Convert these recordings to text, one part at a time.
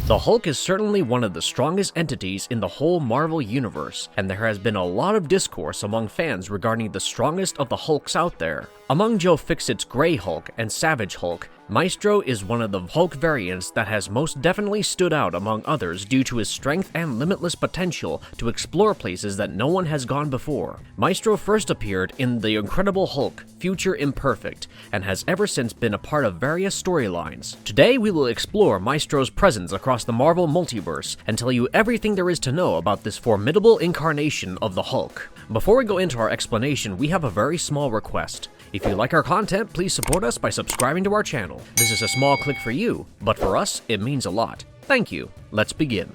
The Hulk is certainly one of the strongest entities in the whole Marvel universe, and there has been a lot of discourse among fans regarding the strongest of the Hulks out there. Among Joe Fixit's Grey Hulk and Savage Hulk, Maestro is one of the Hulk variants that has most definitely stood out among others due to his strength and limitless potential to explore places that no one has gone before. Maestro first appeared in The Incredible Hulk, Future Imperfect, and has ever since been a part of various storylines. Today we will explore Maestro's presence across the Marvel multiverse and tell you everything there is to know about this formidable incarnation of the Hulk. Before we go into our explanation, we have a very small request. If you like our content, please support us by subscribing to our channel. This is a small click for you, but for us, it means a lot. Thank you. Let's begin.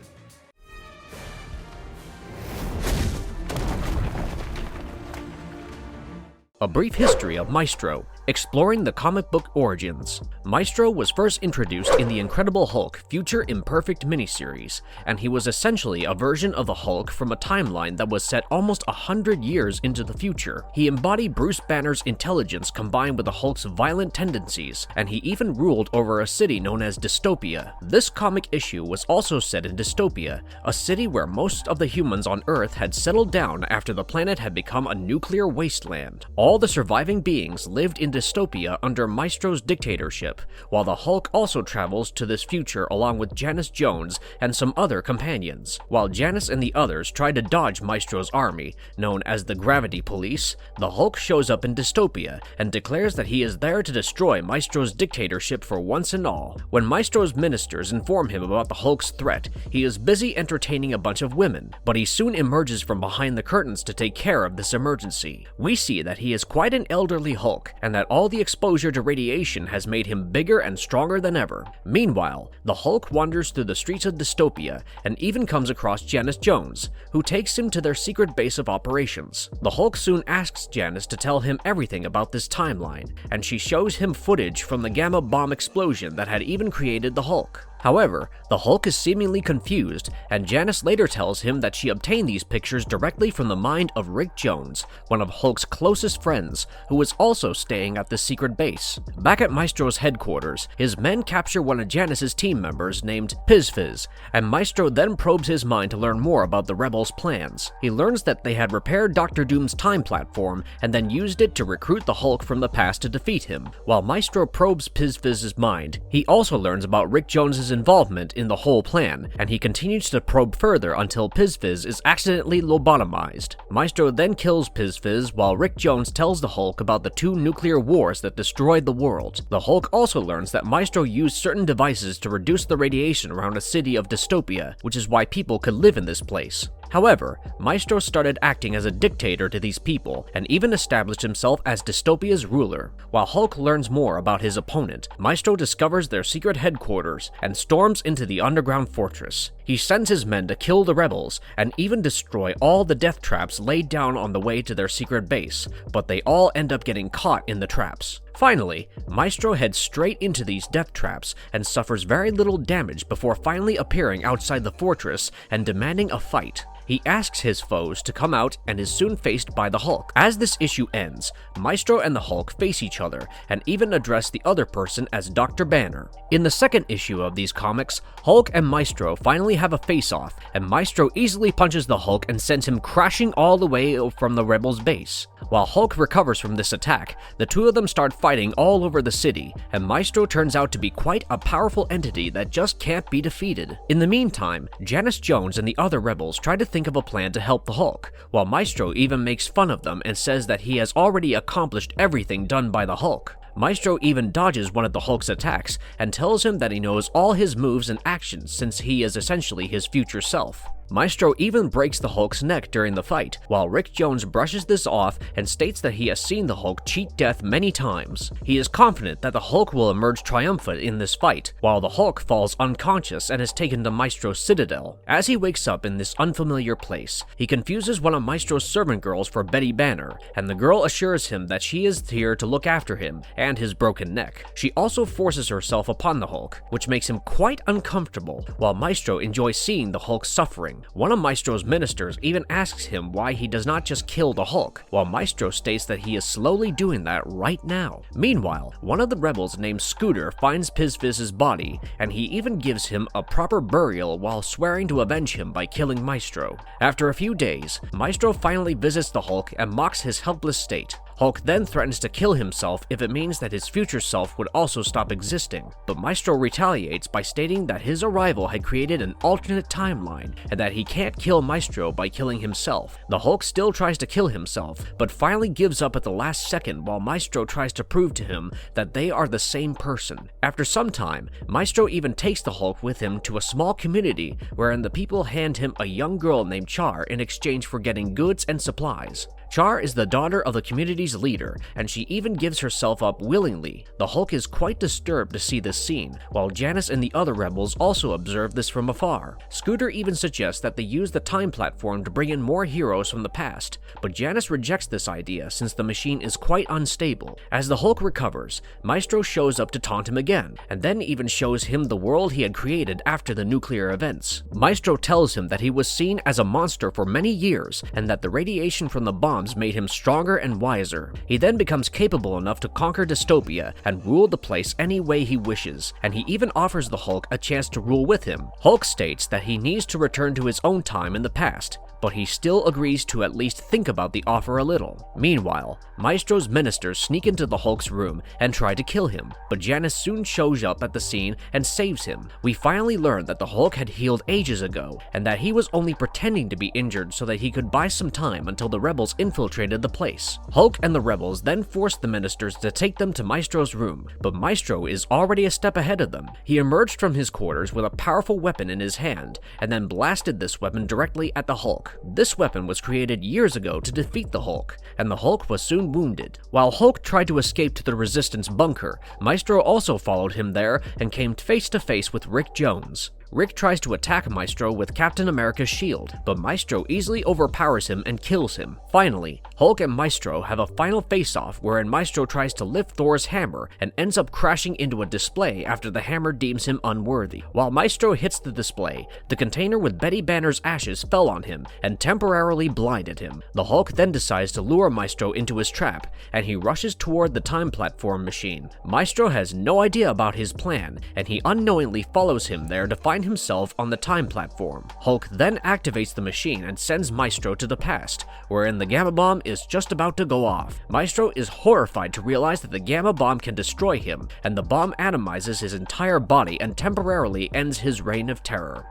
A brief history of Maestro, exploring the comic book origins. Maestro was first introduced in The Incredible Hulk, Future Imperfect miniseries, and he was essentially a version of the Hulk from a timeline that was set almost 100 years into the future. He embodied Bruce Banner's intelligence combined with the Hulk's violent tendencies, and he even ruled over a city known as Dystopia. This comic issue was also set in Dystopia, a city where most of the humans on Earth had settled down after the planet had become a nuclear wasteland. All the surviving beings lived in Dystopia under Maestro's dictatorship, while the Hulk also travels to this future along with Janice Jones and some other companions. While Janice and the others try to dodge Maestro's army, known as the Gravity Police, the Hulk shows up in Dystopia and declares that he is there to destroy Maestro's dictatorship for once and all. When Maestro's ministers inform him about the Hulk's threat, he is busy entertaining a bunch of women, but he soon emerges from behind the curtains to take care of this emergency. We see that he is quite an elderly Hulk, and that all the exposure to radiation has made him bigger and stronger than ever. Meanwhile, the Hulk wanders through the streets of Dystopia and even comes across Janice Jones, who takes him to their secret base of operations. The Hulk soon asks Janice to tell him everything about this timeline, and she shows him footage from the gamma bomb explosion that had even created the Hulk. However, the Hulk is seemingly confused, and Janice later tells him that she obtained these pictures directly from the mind of Rick Jones, one of Hulk's closest friends, who was also staying at the secret base. Back at Maestro's headquarters, his men capture one of Janice's team members named Pizfiz, and Maestro then probes his mind to learn more about the rebels' plans. He learns that they had repaired Dr. Doom's time platform and then used it to recruit the Hulk from the past to defeat him. While Maestro probes Pizfiz's mind, he also learns about Rick Jones's involvement in the whole plan, and he continues to probe further until Pizfiz is accidentally lobotomized. Maestro then kills Pizfiz while Rick Jones tells the Hulk about the 2 nuclear wars that destroyed the world. The Hulk also learns that Maestro used certain devices to reduce the radiation around a city of Dystopia, which is why people could live in this place. However, Maestro started acting as a dictator to these people, and even established himself as Dystopia's ruler. While Hulk learns more about his opponent, Maestro discovers their secret headquarters and storms into the underground fortress. He sends his men to kill the rebels, and even destroy all the death traps laid down on the way to their secret base, but they all end up getting caught in the traps. Finally, Maestro heads straight into these death traps and suffers very little damage before finally appearing outside the fortress and demanding a fight. He asks his foes to come out and is soon faced by the Hulk. As this issue ends, Maestro and the Hulk face each other and even address the other person as Dr. Banner. In the second issue of these comics, Hulk and Maestro finally have a face-off, and Maestro easily punches the Hulk and sends him crashing all the way from the rebels' base. While Hulk recovers from this attack, the two of them start fighting all over the city, and Maestro turns out to be quite a powerful entity that just can't be defeated. In the meantime, Janice Jones and the other rebels try to think of a plan to help the Hulk, while Maestro even makes fun of them and says that he has already accomplished everything done by the Hulk. Maestro even dodges one of the Hulk's attacks and tells him that he knows all his moves and actions since he is essentially his future self. Maestro even breaks the Hulk's neck during the fight, while Rick Jones brushes this off and states that he has seen the Hulk cheat death many times. He is confident that the Hulk will emerge triumphant in this fight, while the Hulk falls unconscious and is taken to Maestro's citadel. As he wakes up in this unfamiliar place, he confuses one of Maestro's servant girls for Betty Banner, and the girl assures him that she is here to look after him and his broken neck. She also forces herself upon the Hulk, which makes him quite uncomfortable, while Maestro enjoys seeing the Hulk suffering. everything. One of Maestro's ministers even asks him why he does not just kill the Hulk, while Maestro states that he is slowly doing that right now. Meanwhile, one of the rebels named Scooter finds Pizfiz's body, and he even gives him a proper burial while swearing to avenge him by killing Maestro. After a few days, Maestro finally visits the Hulk and mocks his helpless state. Hulk then threatens to kill himself if it means that his future self would also stop existing, but Maestro retaliates by stating that his arrival had created an alternate timeline and that he can't kill Maestro by killing himself. The Hulk still tries to kill himself, but finally gives up at the last second while Maestro tries to prove to him that they are the same person. After some time, Maestro even takes the Hulk with him to a small community wherein the people hand him a young girl named Char in exchange for getting goods and supplies. Char is the daughter of the community's leader, and she even gives herself up willingly. The Hulk is quite disturbed to see this scene, while Janice and the other rebels also observe this from afar. Scooter even suggests that they use the time platform to bring in more heroes from the past, but Janice rejects this idea since the machine is quite unstable. As the Hulk recovers, Maestro shows up to taunt him again, and then even shows him the world he had created after the nuclear events. Maestro tells him that he was seen as a monster for many years, and that the radiation from the bomb made him stronger and wiser. He then becomes capable enough to conquer dystopia and rule the place any way he wishes, and he even offers the Hulk a chance to rule with him. Hulk states that he needs to return to his own time in the past, but he still agrees to at least think about the offer a little. Meanwhile, Maestro's ministers sneak into the Hulk's room and try to kill him, but Janice soon shows up at the scene and saves him. We finally learn that the Hulk had healed ages ago, and that he was only pretending to be injured so that he could buy some time until the rebels infiltrated the place. Hulk and the rebels then force the ministers to take them to Maestro's room, but Maestro is already a step ahead of them. He emerged from his quarters with a powerful weapon in his hand, and then blasted this weapon directly at the Hulk. This weapon was created years ago to defeat the Hulk, and the Hulk was soon wounded. While Hulk tried to escape to the Resistance bunker, Maestro also followed him there and came face to face with Rick Jones. Rick tries to attack Maestro with Captain America's shield, but Maestro easily overpowers him and kills him. Finally, Hulk and Maestro have a final face-off wherein Maestro tries to lift Thor's hammer and ends up crashing into a display after the hammer deems him unworthy. While Maestro hits the display, the container with Betty Banner's ashes fell on him and temporarily blinded him. The Hulk then decides to lure Maestro into his trap, and he rushes toward the time platform machine. Maestro has no idea about his plan, and he unknowingly follows him there to find himself on the time platform. Hulk then activates the machine and sends Maestro to the past, wherein the gamma bomb is just about to go off. Maestro is horrified to realize that the gamma bomb can destroy him, and the bomb atomizes his entire body and temporarily ends his reign of terror.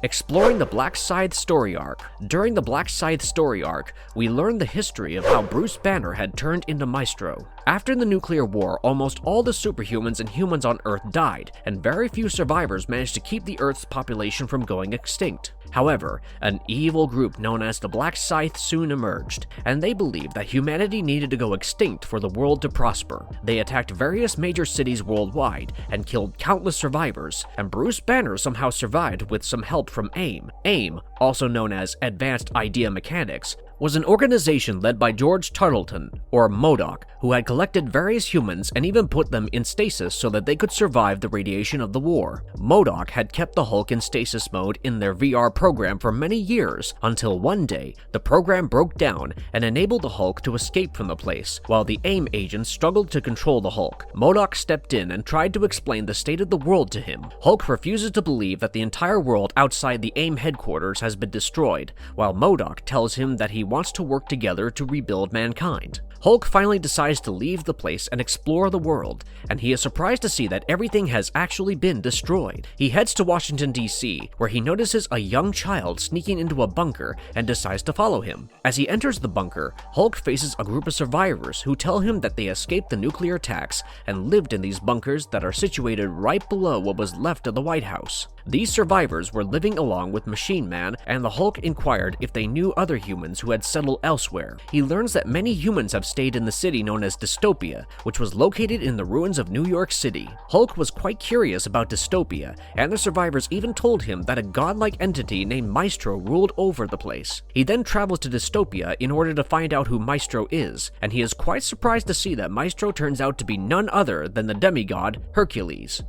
Exploring the Black Scythe story arc. During the Black Scythe story arc, we learn the history of how Bruce Banner had turned into Maestro. After the nuclear war, almost all the superhumans and humans on Earth died, and very few survivors managed to keep the Earth's population from going extinct. However, an evil group known as the Black Scythe soon emerged, and they believed that humanity needed to go extinct for the world to prosper. They attacked various major cities worldwide and killed countless survivors, and Bruce Banner somehow survived with some help from AIM. AIM, also known as Advanced Idea Mechanics, was an organization led by George Tarleton, or MODOK, who had collected various humans and even put them in stasis so that they could survive the radiation of the war. MODOK had kept the Hulk in stasis mode in their VR program for many years, until one day, the program broke down and enabled the Hulk to escape from the place, while the AIM agents struggled to control the Hulk. MODOK stepped in and tried to explain the state of the world to him. Hulk refuses to believe that the entire world outside the AIM headquarters has been destroyed, while MODOK tells him that he wants to work together to rebuild mankind. Hulk finally decides to leave the place and explore the world, and he is surprised to see that everything has actually been destroyed. He heads to Washington, D.C., where he notices a young child sneaking into a bunker and decides to follow him. As he enters the bunker, Hulk faces a group of survivors who tell him that they escaped the nuclear attacks and lived in these bunkers that are situated right below what was left of the White House. These survivors were living along with Machine Man, and the Hulk inquired if they knew other humans who had settled elsewhere. He learns that many humans have stayed in the city known as Dystopia, which was located in the ruins of New York City. Hulk was quite curious about Dystopia, and the survivors even told him that a godlike entity named Maestro ruled over the place. He then travels to Dystopia in order to find out who Maestro is, and he is quite surprised to see that Maestro turns out to be none other than the demigod Hercules.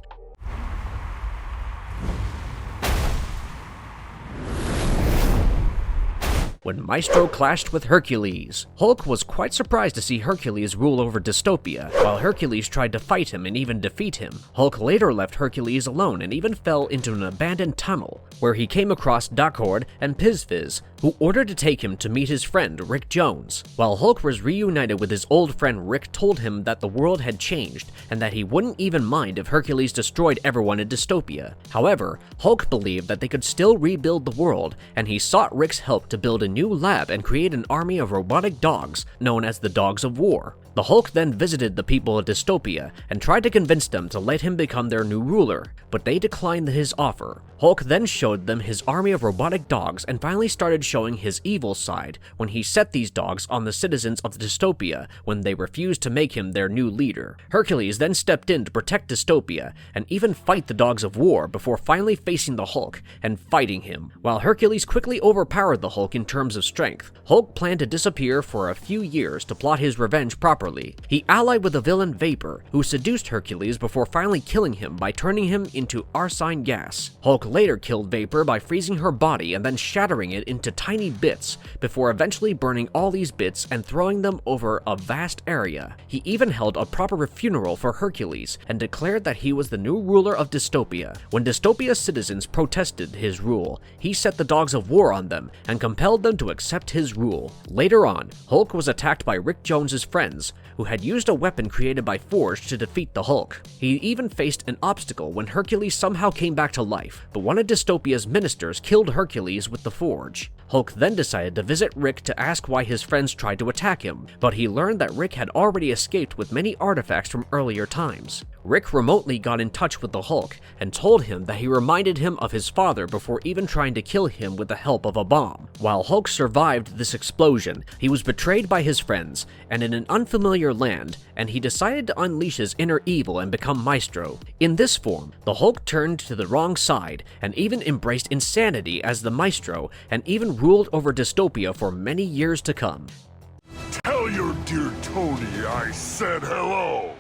When Maestro clashed with Hercules, Hulk was quite surprised to see Hercules rule over Dystopia, while Hercules tried to fight him and even defeat him. Hulk later left Hercules alone and even fell into an abandoned tunnel, where he came across Darkhord and Pizfiz, who ordered to take him to meet his friend Rick Jones. While Hulk was reunited with his old friend, Rick told him that the world had changed and that he wouldn't even mind if Hercules destroyed everyone in Dystopia. However, Hulk believed that they could still rebuild the world, and he sought Rick's help to build a new lab and create an army of robotic dogs known as the Dogs of War. The Hulk then visited the people of Dystopia and tried to convince them to let him become their new ruler, but they declined his offer. Hulk then showed them his army of robotic dogs and finally started showing his evil side when he set these dogs on the citizens of Dystopia when they refused to make him their new leader. Hercules then stepped in to protect Dystopia and even fight the Dogs of War before finally facing the Hulk and fighting him. While Hercules quickly overpowered the Hulk in terms of strength, Hulk planned to disappear for a few years to plot his revenge properly. He allied with the villain Vapor, who seduced Hercules before finally killing him by turning him into arsine gas. Hulk later killed Vapor by freezing her body and then shattering it into tiny bits, before eventually burning all these bits and throwing them over a vast area. He even held a proper funeral for Hercules and declared that he was the new ruler of Dystopia. When Dystopia's citizens protested his rule, he set the Dogs of War on them and compelled them to accept his rule. Later on, Hulk was attacked by Rick Jones's friends, who had used a weapon created by Forge to defeat the Hulk. He even faced an obstacle when Hercules somehow came back to life, but one of Dystopia's ministers killed Hercules with the Forge. Hulk then decided to visit Rick to ask why his friends tried to attack him, but he learned that Rick had already escaped with many artifacts from earlier times. Rick remotely got in touch with the Hulk and told him that he reminded him of his father before even trying to kill him with the help of a bomb. While Hulk survived this explosion, he was betrayed by his friends and in an unfamiliar land, and he decided to unleash his inner evil and become Maestro. In this form, the Hulk turned to the wrong side and even embraced insanity as the Maestro and even ruled over Dystopia for many years to come. Tell your dear Tony I said hello!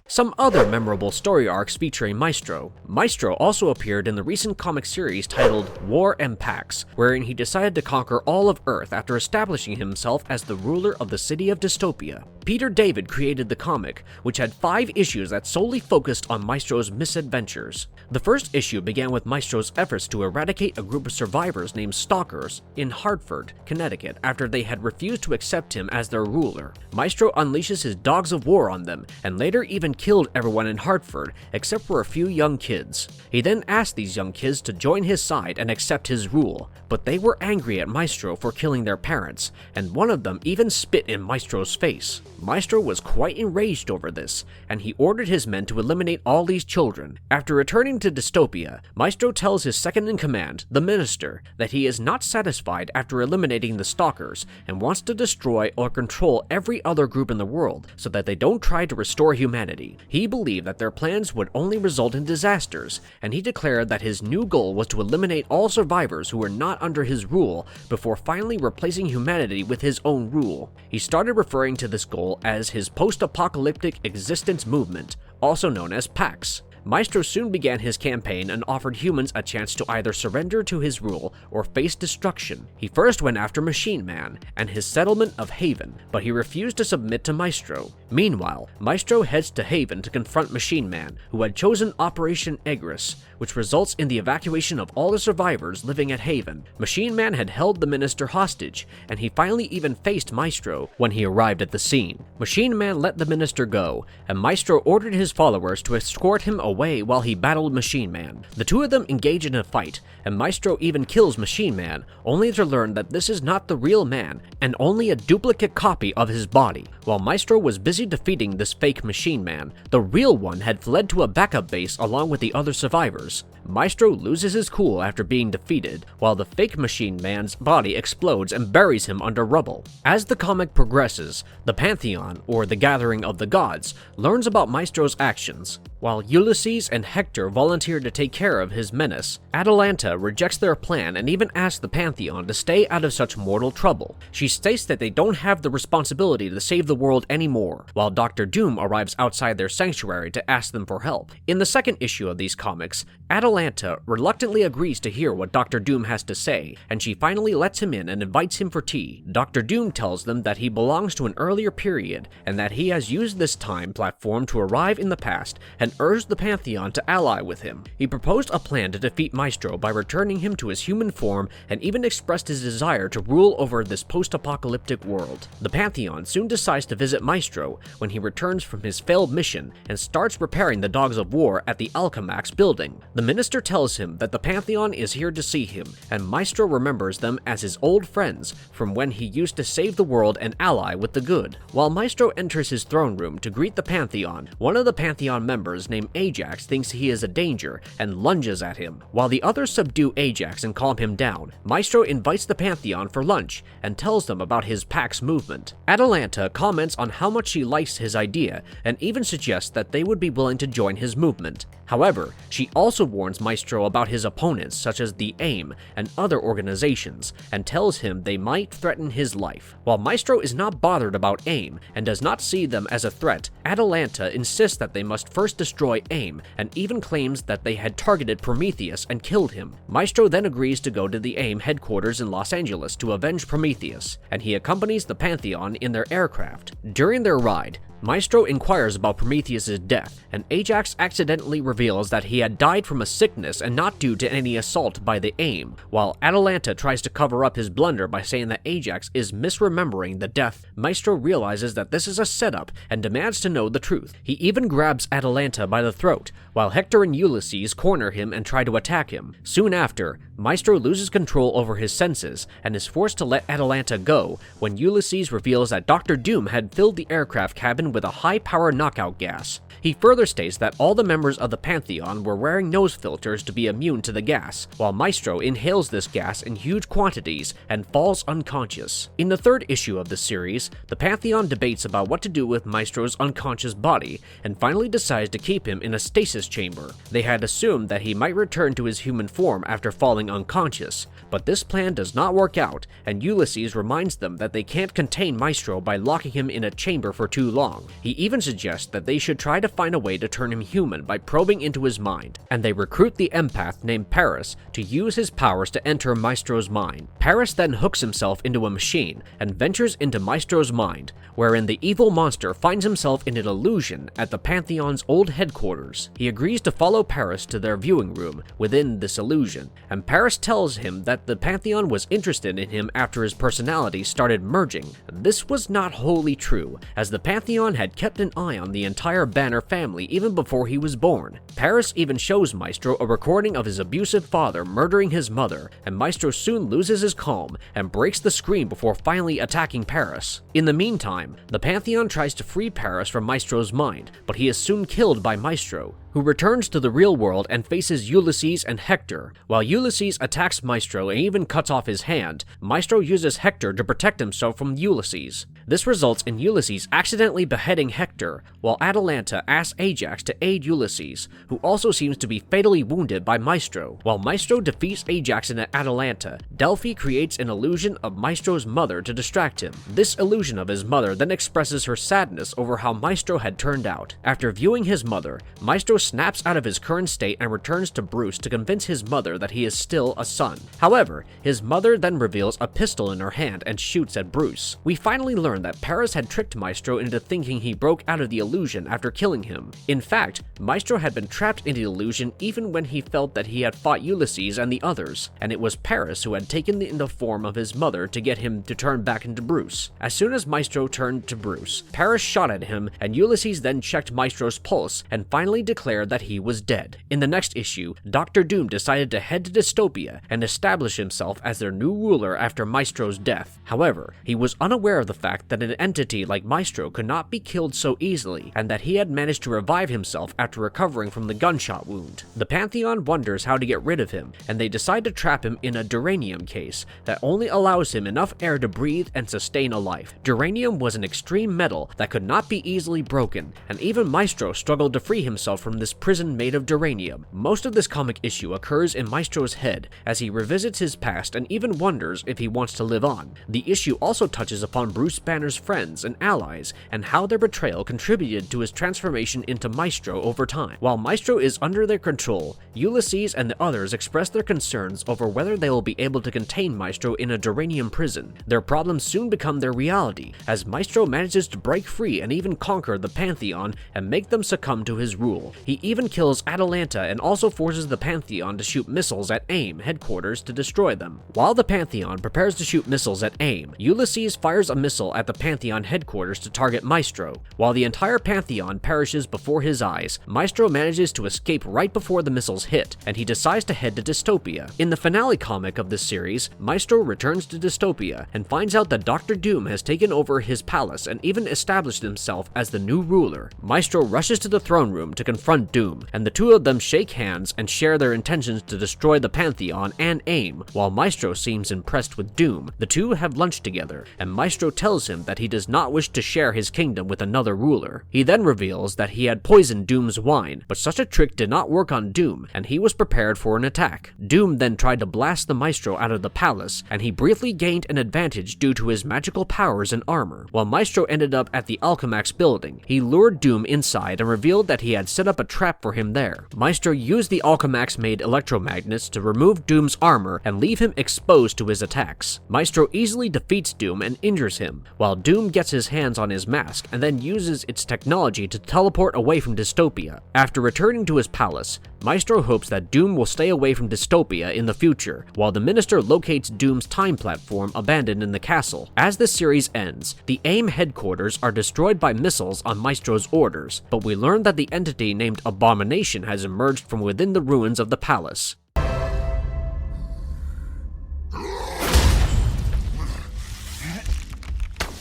Some other memorable story arcs featuring Maestro. Maestro also appeared in the recent comic series titled War and Pax, wherein he decided to conquer all of Earth after establishing himself as the ruler of the city of Dystopia. Peter David created the comic, which had 5 issues that solely focused on Maestro's misadventures. The first issue began with Maestro's efforts to eradicate a group of survivors named Stalkers in Hartford, Connecticut, after they had refused to accept him as their ruler. Maestro unleashes his Dogs of War on them, and later even killed everyone in Hartford except for a few young kids. He then asked these young kids to join his side and accept his rule, but they were angry at Maestro for killing their parents, and one of them even spit in Maestro's face. Maestro was quite enraged over this, and he ordered his men to eliminate all these children. After returning to Dystopia, Maestro tells his second-in-command, the Minister, that he is not satisfied after eliminating the Stalkers and wants to destroy or control every other group in the world so that they don't try to restore humanity. He believed that their plans would only result in disasters, and he declared that his new goal was to eliminate all survivors who were not under his rule before finally replacing humanity with his own rule. He started referring to this goal as his post-apocalyptic existence movement, also known as Pax. Maestro soon began his campaign and offered humans a chance to either surrender to his rule or face destruction. He first went after Machine Man and his settlement of Haven, but he refused to submit to Maestro. Meanwhile, Maestro heads to Haven to confront Machine Man, who had chosen Operation Egress, which results in the evacuation of all the survivors living at Haven. Machine Man had held the Minister hostage, and he finally even faced Maestro when he arrived at the scene. Machine Man let the Minister go, and Maestro ordered his followers to escort him away away while he battled Machine Man. The two of them engage in a fight, and Maestro even kills Machine Man, only to learn that this is not the real man, and only a duplicate copy of his body. While Maestro was busy defeating this fake Machine Man, the real one had fled to a backup base along with the other survivors. Maestro loses his cool after being defeated, while the fake Machine Man's body explodes and buries him under rubble. As the comic progresses, the Pantheon, or the Gathering of the Gods, learns about Maestro's actions. While Ulysses and Hector volunteer to take care of his menace, Atalanta rejects their plan and even asks the Pantheon to stay out of such mortal trouble. She states that they don't have the responsibility to save the world anymore, while Dr. Doom arrives outside their sanctuary to ask them for help. In the second issue of these comics, Atalanta reluctantly agrees to hear what Dr. Doom has to say, and she finally lets him in and invites him for tea. Dr. Doom tells them that he belongs to an earlier period, and that he has used this time platform to arrive in the past and urged the Pantheon to ally with him. He proposed a plan to defeat Maestro by returning him to his human form, and even expressed his desire to rule over this post-apocalyptic world. The Pantheon soon decides to visit Maestro when he returns from his failed mission and starts repairing the Dogs of War at the Alchemax building. The minister tells him that the Pantheon is here to see him, and Maestro remembers them as his old friends from when he used to save the world and ally with the good. While Maestro enters his throne room to greet the Pantheon, one of the Pantheon members named Ajax thinks he is a danger and lunges at him. While the others subdue Ajax and calm him down, Maestro invites the Pantheon for lunch and tells them about his pack's movement. Atalanta comments on how much she likes his idea and even suggests that they would be willing to join his movement. However, she also warns Maestro about his opponents such as the AIM and other organizations, and tells him they might threaten his life. While Maestro is not bothered about AIM and does not see them as a threat, Atalanta insists that they must first destroy AIM, and even claims that they had targeted Prometheus and killed him. Maestro then agrees to go to the AIM headquarters in Los Angeles to avenge Prometheus, and he accompanies the Pantheon in their aircraft. During their ride, Maestro inquires about Prometheus' death, and Ajax accidentally reveals that he had died from a sickness and not due to any assault by the AIM. While Atalanta tries to cover up his blunder by saying that Ajax is misremembering the death, Maestro realizes that this is a setup and demands to know the truth. He even grabs Atalanta by the throat, while Hector and Ulysses corner him and try to attack him. Soon after, Maestro loses control over his senses and is forced to let Atalanta go when Ulysses reveals that Dr. Doom had filled the aircraft cabin with a high-power knockout gas. He further states that all the members of the Pantheon were wearing nose filters to be immune to the gas, while Maestro inhales this gas in huge quantities and falls unconscious. In the third issue of the series, the Pantheon debates about what to do with Maestro's unconscious body, and finally decides to keep him in a stasis chamber. They had assumed that he might return to his human form after falling unconscious, but this plan does not work out, and Ulysses reminds them that they can't contain Maestro by locking him in a chamber for too long. He even suggests that they should try to find a way to turn him human by probing into his mind, and they recruit the empath named Paris to use his powers to enter Maestro's mind. Paris then hooks himself into a machine and ventures into Maestro's mind, wherein the evil monster finds himself in an illusion at the Pantheon's old headquarters. He agrees to follow Paris to their viewing room within this illusion, and Paris tells him that the Pantheon was interested in him after his personality started merging. This was not wholly true, as the Pantheon had kept an eye on the entire Banner family even before he was born. Paris even shows Maestro a recording of his abusive father murdering his mother, and Maestro soon loses his calm and breaks the screen before finally attacking Paris. In the meantime, the Pantheon tries to free Paris from Maestro's mind, but he is soon killed by Maestro, who returns to the real world and faces Ulysses and Hector. While Ulysses attacks Maestro and even cuts off his hand, Maestro uses Hector to protect himself from Ulysses. This results in Ulysses accidentally beheading Hector, while Atalanta asks Ajax to aid Ulysses, who also seems to be fatally wounded by Maestro. While Maestro defeats Ajax and Atalanta, Delphi creates an illusion of Maestro's mother to distract him. This illusion of his mother then expresses her sadness over how Maestro had turned out. After viewing his mother, Maestro snaps out of his current state and returns to Bruce to convince his mother that he is still a son. However, his mother then reveals a pistol in her hand and shoots at Bruce. We finally learn that Paris had tricked Maestro into thinking he broke out of the illusion after killing him. In fact, Maestro had been trapped in the illusion even when he felt that he had fought Ulysses and the others, and it was Paris who had taken the form of his mother to get him to turn back into Bruce. As soon as Maestro turned to Bruce, Paris shot at him, and Ulysses then checked Maestro's pulse and finally declared declared that he was dead. In the next issue, Dr. Doom decided to head to Dystopia and establish himself as their new ruler after Maestro's death. However, he was unaware of the fact that an entity like Maestro could not be killed so easily, and that he had managed to revive himself after recovering from the gunshot wound. The Pantheon wonders how to get rid of him, and they decide to trap him in a duranium case that only allows him enough air to breathe and sustain a life. Duranium was an extreme metal that could not be easily broken, and even Maestro struggled to free himself from this prison made of duranium. Most of this comic issue occurs in Maestro's head as he revisits his past and even wonders if he wants to live on. The issue also touches upon Bruce Banner's friends and allies and how their betrayal contributed to his transformation into Maestro over time. While Maestro is under their control, Ulysses and the others express their concerns over whether they will be able to contain Maestro in a duranium prison. Their problems soon become their reality, as Maestro manages to break free and even conquer the Pantheon and make them succumb to his rule. He even kills Atalanta and also forces the Pantheon to shoot missiles at AIM headquarters to destroy them. While the Pantheon prepares to shoot missiles at AIM, Ulysses fires a missile at the Pantheon headquarters to target Maestro. While the entire Pantheon perishes before his eyes, Maestro manages to escape right before the missiles hit, and he decides to head to Dystopia. In the finale comic of this series, Maestro returns to Dystopia and finds out that Dr. Doom has taken over his palace and even established himself as the new ruler. Maestro rushes to the throne room to confront Doom, and the two of them shake hands and share their intentions to destroy the Pantheon and AIM. While Maestro seems impressed with Doom, the two have lunch together, and Maestro tells him that he does not wish to share his kingdom with another ruler. He then reveals that he had poisoned Doom's wine, but such a trick did not work on Doom, and he was prepared for an attack. Doom then tried to blast the Maestro out of the palace, and he briefly gained an advantage due to his magical powers and armor. While Maestro ended up at the Alchemax building, he lured Doom inside and revealed that he had set up a trap for him there. Maestro used the Alchemax-made electromagnets to remove Doom's armor and leave him exposed to his attacks. Maestro easily defeats Doom and injures him, while Doom gets his hands on his mask and then uses its technology to teleport away from Dystopia. After returning to his palace, Maestro hopes that Doom will stay away from Dystopia in the future, while the Minister locates Doom's time platform abandoned in the castle. As the series ends, the AIM headquarters are destroyed by missiles on Maestro's orders, but we learn that the entity named Abomination has emerged from within the ruins of the palace.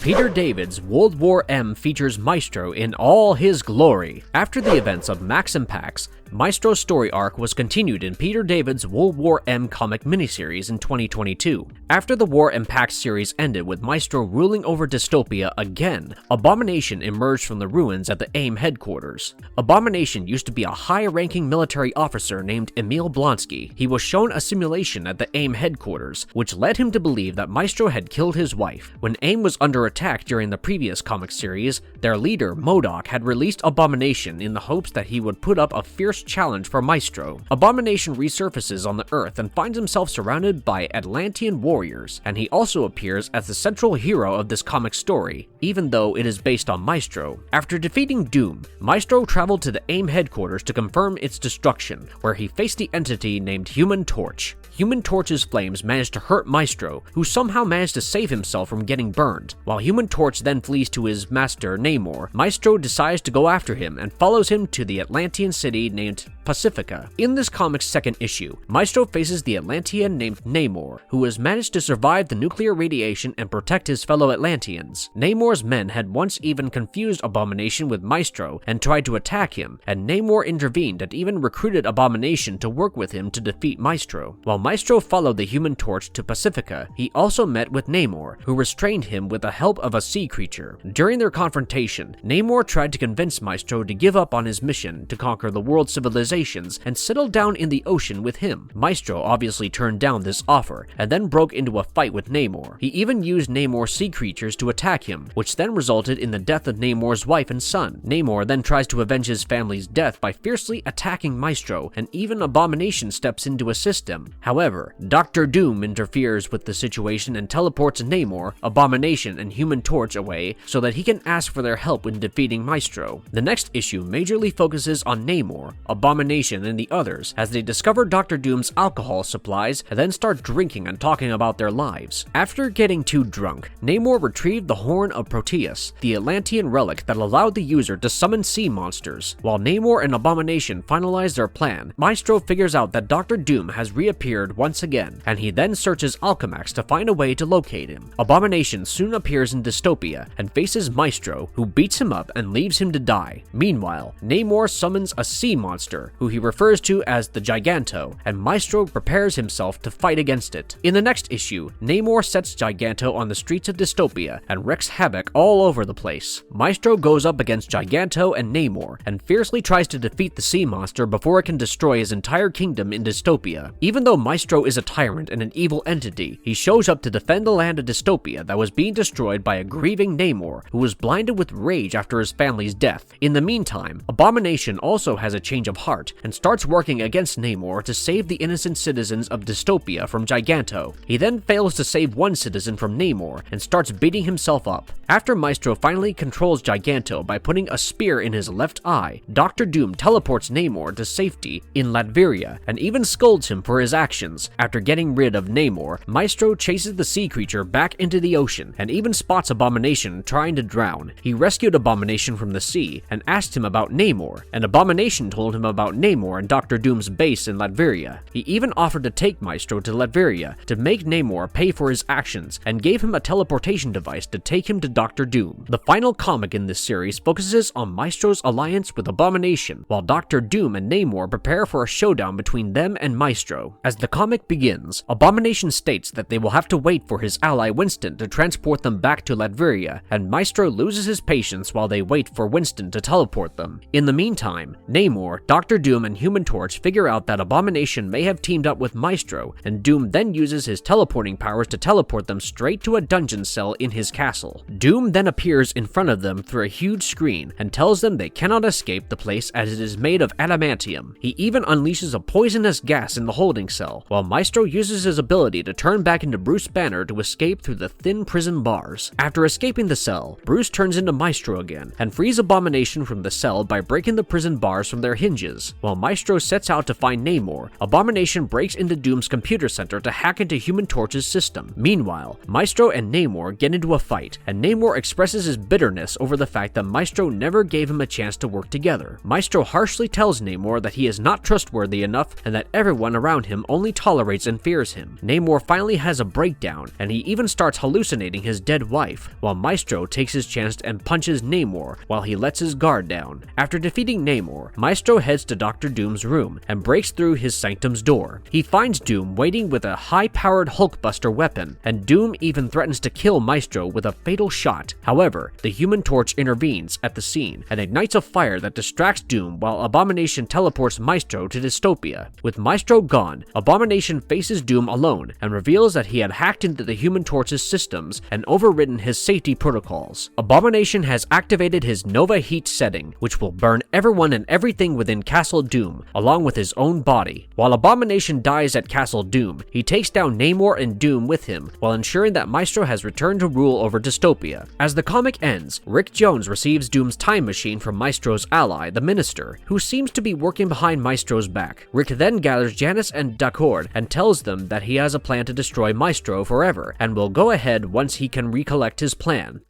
Peter David's World War M features Maestro in all his glory. After the events of Max and Pax, Maestro's story arc was continued in Peter David's World War M comic miniseries in 2022. After the War and Pax series ended with Maestro ruling over Dystopia again, Abomination emerged from the ruins at the AIM headquarters. Abomination used to be a high-ranking military officer named Emil Blonsky. He was shown a simulation at the AIM headquarters, which led him to believe that Maestro had killed his wife. When AIM was under attack during the previous comic series, their leader, MODOK, had released Abomination in the hopes that he would put up a fierce challenge for Maestro. Abomination resurfaces on the Earth and finds himself surrounded by Atlantean warriors, and he also appears as the central hero of this comic story, even though it is based on Maestro. After defeating Doom, Maestro traveled to the AIM headquarters to confirm its destruction, where he faced the entity named Human Torch. Human Torch's flames managed to hurt Maestro, who somehow managed to save himself from getting burned. While Human Torch then flees to his master, Namor, Maestro decides to go after him and follows him to the Atlantean city named Pacifica. In this comic's second issue, Maestro faces the Atlantean named Namor, who has managed to survive the nuclear radiation and protect his fellow Atlanteans. Namor's men had once even confused Abomination with Maestro and tried to attack him, and Namor intervened and even recruited Abomination to work with him to defeat Maestro. While Maestro followed the Human Torch to Pacifica, he also met with Namor, who restrained him with the help of a sea creature. During their confrontation, Namor tried to convince Maestro to give up on his mission to conquer the world's civilizations and settle down in the ocean with him. Maestro obviously turned down this offer, and then broke into a fight with Namor. He even used Namor's sea creatures to attack him, which then resulted in the death of Namor's wife and son. Namor then tries to avenge his family's death by fiercely attacking Maestro, and even Abomination steps in to assist him. However, Dr. Doom interferes with the situation and teleports Namor, Abomination, and Human Torch away so that he can ask for their help in defeating Maestro. The next issue majorly focuses on Namor, Abomination, and the others as they discover Dr. Doom's alcohol supplies and then start drinking and talking about their lives. After getting too drunk, Namor retrieved the Horn of Proteus, the Atlantean relic that allowed the user to summon sea monsters. While Namor and Abomination finalize their plan, Maestro figures out that Dr. Doom has reappeared once again, and he then searches Alchemax to find a way to locate him. Abomination soon appears in Dystopia and faces Maestro, who beats him up and leaves him to die. Meanwhile, Namor summons a sea monster, who he refers to as the Giganto, and Maestro prepares himself to fight against it. In the next issue, Namor sets Giganto on the streets of Dystopia and wreaks havoc all over the place. Maestro goes up against Giganto and Namor and fiercely tries to defeat the sea monster before it can destroy his entire kingdom in Dystopia. Even though Maestro is a tyrant and an evil entity, he shows up to defend the land of Dystopia that was being destroyed by a grieving Namor who was blinded with rage after his family's death. In the meantime, Abomination also has a change of heart and starts working against Namor to save the innocent citizens of Dystopia from Giganto. He then fails to save one citizen from Namor and starts beating himself up. After Maestro finally controls Giganto by putting a spear in his left eye, Dr. Doom teleports Namor to safety in Latveria and even scolds him for his actions. After getting rid of Namor, Maestro chases the sea creature back into the ocean and even spots Abomination trying to drown. He rescued Abomination from the sea and asked him about Namor, and Abomination told him about Namor and Dr. Doom's base in Latveria. He even offered to take Maestro to Latveria to make Namor pay for his actions and gave him a teleportation device to take him to Dr. Doom. The final comic in this series focuses on Maestro's alliance with Abomination, while Dr. Doom and Namor prepare for a showdown between them and Maestro. As the comic begins, Abomination states that they will have to wait for his ally Winston to transport them back to Latveria, and Maestro loses his patience while they wait for Winston to teleport them. In the meantime, Namor, Dr. Doom, and Human Torch figure out that Abomination may have teamed up with Maestro, and Doom then uses his teleporting powers to teleport them straight to a dungeon cell in his castle. Doom then appears in front of them through a huge screen and tells them they cannot escape the place as it is made of adamantium. He even unleashes a poisonous gas in the holding cell, while Maestro uses his ability to turn back into Bruce Banner to escape through the thin prison bars. After escaping the cell, Bruce turns into Maestro again and frees Abomination from the cell by breaking the prison bars from their hinges. While Maestro sets out to find Namor, Abomination breaks into Doom's computer center to hack into Human Torch's system. Meanwhile, Maestro and Namor get into a fight, and Namor expresses his bitterness over the fact that Maestro never gave him a chance to work together. Maestro harshly tells Namor that he is not trustworthy enough and that everyone around him only tolerates and fears him. Namor finally has a breakdown, and he even starts hallucinating his dead wife, while Maestro takes his chance and punches Namor while he lets his guard down. After defeating Namor, Maestro heads to Dr. Doom's room and breaks through his sanctum's door. He finds Doom waiting with a high-powered Hulkbuster weapon, and Doom even threatens to kill Maestro with a fatal shot. However, the Human Torch intervenes at the scene and ignites a fire that distracts Doom while Abomination teleports Maestro to Dystopia. With Maestro gone, Abomination faces Doom alone and reveals that he had hacked into the Human Torch's systems and overridden his safety protocols. Abomination has activated his Nova Heat setting, which will burn everyone and everything within Castle Doom, along with his own body. While Abomination dies at Castle Doom, he takes down Namor and Doom with him, while ensuring that Maestro has returned to rule over Dystopia. As the comic ends, Rick Jones receives Doom's time machine from Maestro's ally, the Minister, who seems to be working behind Maestro's back. Rick then gathers Janice and Dacord and tells them that he has a plan to destroy Maestro forever, and will go ahead once he can recollect his plan.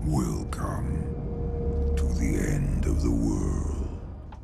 Welcome to the end of the world.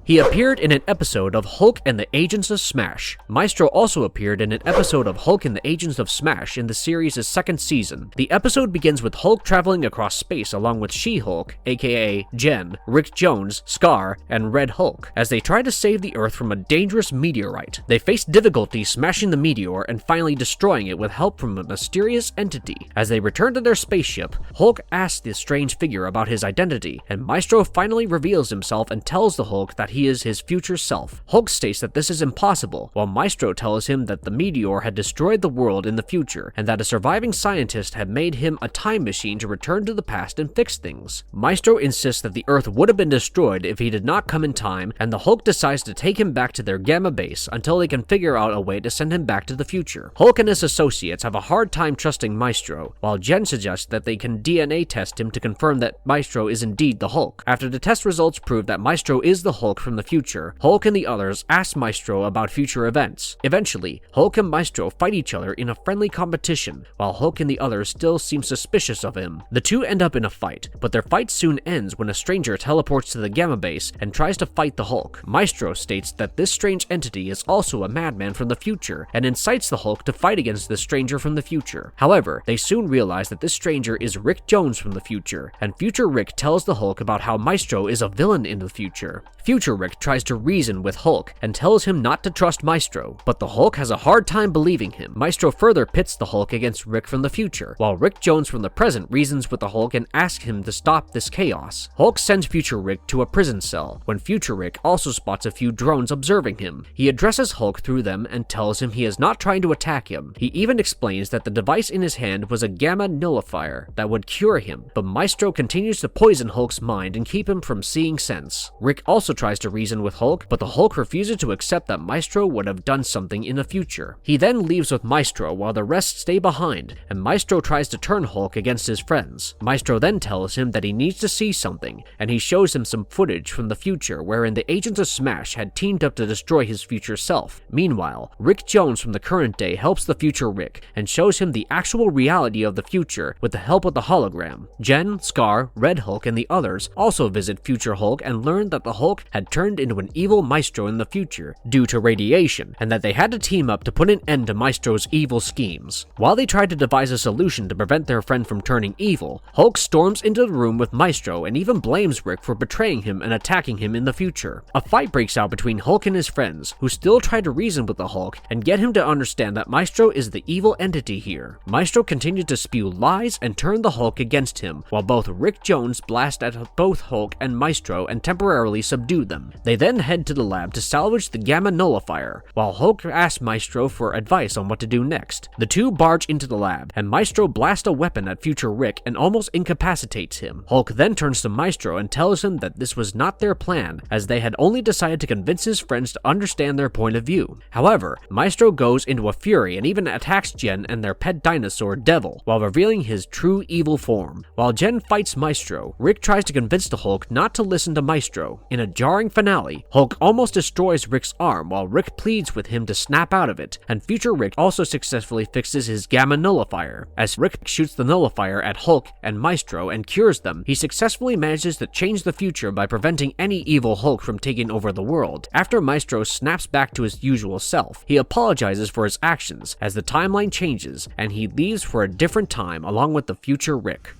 He appeared in an episode of Hulk and the Agents of Smash. Maestro also appeared in an episode of Hulk and the Agents of Smash in the series' second season. The episode begins with Hulk traveling across space along with She-Hulk, aka Jen, Rick Jones, Scar, and Red Hulk, as they try to save the Earth from a dangerous meteorite. They face difficulty smashing the meteor and finally destroying it with help from a mysterious entity. As they return to their spaceship, Hulk asks the strange figure about his identity, and Maestro finally reveals himself and tells the Hulk that he is his future self. Hulk states that this is impossible, while Maestro tells him that the meteor had destroyed the world in the future, and that a surviving scientist had made him a time machine to return to the past and fix things. Maestro insists that the Earth would have been destroyed if he did not come in time, and the Hulk decides to take him back to their Gamma base until they can figure out a way to send him back to the future. Hulk and his associates have a hard time trusting Maestro, while Jen suggests that they can DNA test him to confirm that Maestro is indeed the Hulk. After the test results prove that Maestro is the Hulk from the future, Hulk and the others ask Maestro about future events. Eventually, Hulk and Maestro fight each other in a friendly competition, while Hulk and the others still seem suspicious of him. The two end up in a fight, but their fight soon ends when a stranger teleports to the Gamma base and tries to fight the Hulk. Maestro states that this strange entity is also a madman from the future and incites the Hulk to fight against the stranger from the future. However, they soon realize that this stranger is Rick Jones from the future, and future Rick tells the Hulk about how Maestro is a villain in the future. Future Rick tries to reason with Hulk and tells him not to trust Maestro, but the Hulk has a hard time believing him. Maestro further pits the Hulk against Rick from the future, while Rick Jones from the present reasons with the Hulk and asks him to stop this chaos. Hulk sends Future Rick to a prison cell, when Future Rick also spots a few drones observing him. He addresses Hulk through them and tells him he is not trying to attack him. He even explains that the device in his hand was a gamma nullifier that would cure him, but Maestro continues to poison Hulk's mind and keep him from seeing sense. Rick also tries to reason with Hulk, but the Hulk refuses to accept that Maestro would have done something in the future. He then leaves with Maestro while the rest stay behind, and Maestro tries to turn Hulk against his friends. Maestro then tells him that he needs to see something, and he shows him some footage from the future wherein the agents of Smash had teamed up to destroy his future self. Meanwhile, Rick Jones from the current day helps the future Rick and shows him the actual reality of the future with the help of the hologram. Jen, Scar, Red Hulk, and the others also visit future Hulk and learn that the Hulk had turned into an evil Maestro in the future due to radiation, and that they had to team up to put an end to Maestro's evil schemes. While they tried to devise a solution to prevent their friend from turning evil, Hulk storms into the room with Maestro and even blames Rick for betraying him and attacking him in the future. A fight breaks out between Hulk and his friends, who still try to reason with the Hulk and get him to understand that Maestro is the evil entity here. Maestro continues to spew lies and turn the Hulk against him, while both Rick Jones blast at both Hulk and Maestro and temporarily subdue them. They then head to the lab to salvage the gamma nullifier, while Hulk asks Maestro for advice on what to do next. The two barge into the lab, and Maestro blasts a weapon at future Rick and almost incapacitates him. Hulk then turns to Maestro and tells him that this was not their plan, as they had only decided to convince his friends to understand their point of view. However, Maestro goes into a fury and even attacks Jen and their pet dinosaur Devil, while revealing his true evil form. While Jen fights Maestro, Rick tries to convince the Hulk not to listen to Maestro. In a jarring finale, Hulk almost destroys Rick's arm while Rick pleads with him to snap out of it, and future Rick also successfully fixes his gamma nullifier. As Rick shoots the nullifier at Hulk and Maestro and cures them, he successfully manages to change the future by preventing any evil Hulk from taking over the world. After Maestro snaps back to his usual self, he apologizes for his actions as the timeline changes, and he leaves for a different time along with the future Rick.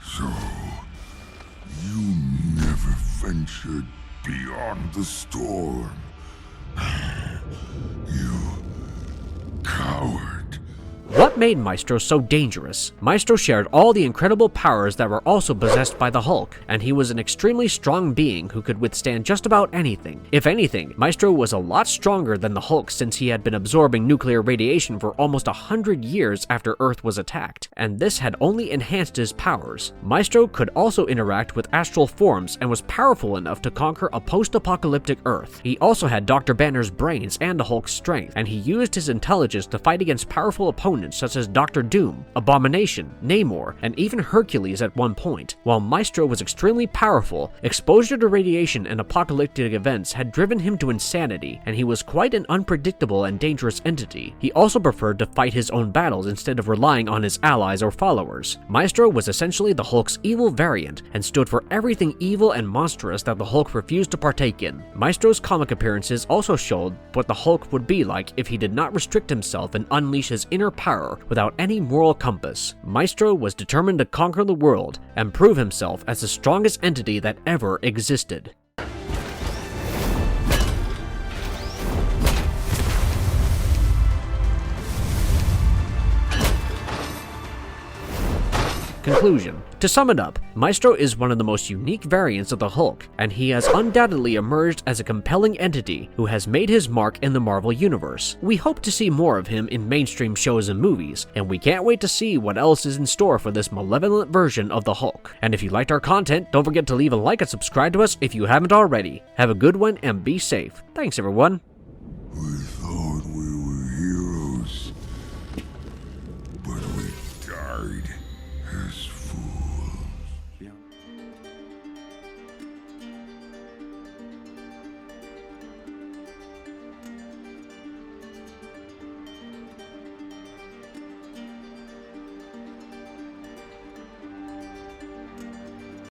So, you never ventured beyond the storm. You coward. What made Maestro so dangerous? Maestro shared all the incredible powers that were also possessed by the Hulk, and he was an extremely strong being who could withstand just about anything. If anything, Maestro was a lot stronger than the Hulk since he had been absorbing nuclear radiation for almost 100 years after Earth was attacked, and this had only enhanced his powers. Maestro could also interact with astral forms and was powerful enough to conquer a post-apocalyptic Earth. He also had Dr. Banner's brains and the Hulk's strength, and he used his intelligence to fight against powerful opponents such as Dr. Doom, Abomination, Namor, and even Hercules at one point. While Maestro was extremely powerful, exposure to radiation and apocalyptic events had driven him to insanity, and he was quite an unpredictable and dangerous entity. He also preferred to fight his own battles instead of relying on his allies or followers. Maestro was essentially the Hulk's evil variant and stood for everything evil and monstrous that the Hulk refused to partake in. Maestro's comic appearances also showed what the Hulk would be like if he did not restrict himself and unleash his inner power without any moral compass. Maestro was determined to conquer the world and prove himself as the strongest entity that ever existed. Conclusion. To sum it up, Maestro is one of the most unique variants of the Hulk, and he has undoubtedly emerged as a compelling entity who has made his mark in the Marvel Universe. We hope to see more of him in mainstream shows and movies, and we can't wait to see what else is in store for this malevolent version of the Hulk. And if you liked our content, don't forget to leave a like and subscribe to us if you haven't already. Have a good one and be safe. Thanks everyone. We thought we were heroes, but we died as